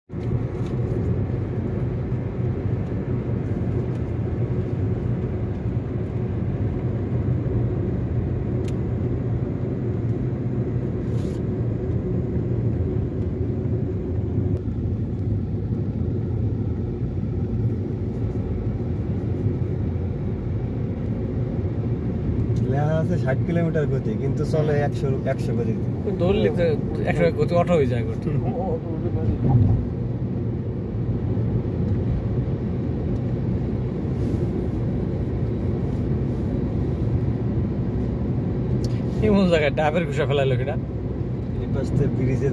60 kilometre গতি কিন্তু চলে 100 গতি ধরলে তো 100 গতি অটো হয়ে যায় গতি এমন জায়গায় ডাবের ঘুষা ফেলাইলো কিনা এই পাশে ব্রিজে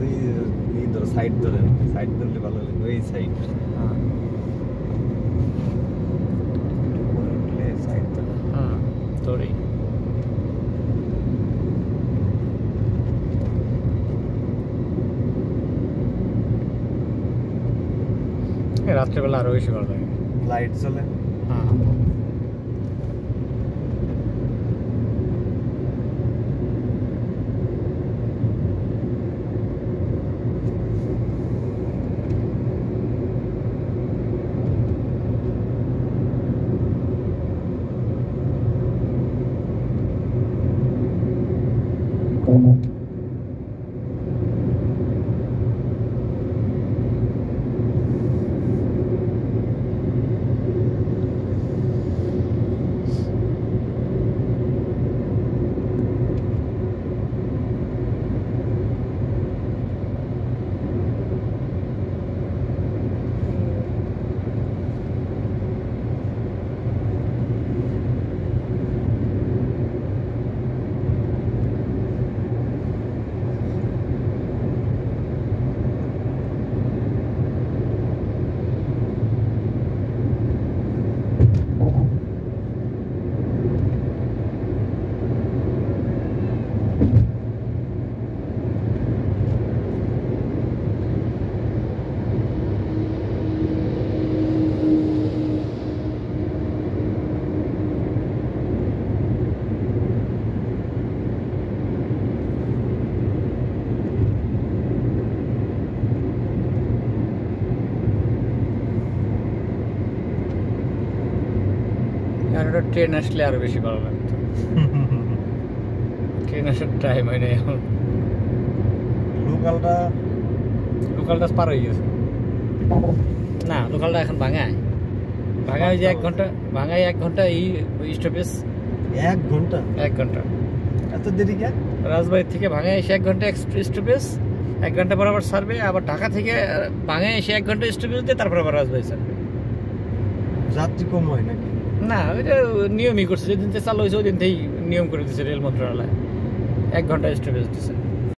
এই ধরো সাইড ধরে ভালো লাগে ওই সাইড সাইড ধরে রাত্রেবেলা আরো বেশি ভালো লাগে লাইট চলে ট্রেন আসলে আরো বেশি ভালো লাগতো ট্রেন আসার টাইম হয় না এখন লোকালটা পার হয়ে গেছে না লোকালটা এখন ভাঙায় ওই যে 1 ঘন্টা ভাঙায় 1 ঘন্টা এই স্টপেজ 1 ঘন্টা এত দেরি কেন রাজবাড়ি থেকে ভাঙায় এসে 1 ঘন্টা স্টপেজ 1 ঘন্টা পর আবার সার্ভে আবার ঢাকা থেকে ভাঙায় এসে 1 ঘন্টা স্টপেজ দিয়ে তারপর আবার রাজবাড়ি সার্ভে যাত্রী কম হয় নাকি না ওইটা নিয়মই করছে যেদিন চালু হয়েছে ওই দিন থেকেই নিয়ম করে দিচ্ছে রেল মন্ত্রণালয় 1 ঘন্টা স্টপেজ দিচ্ছে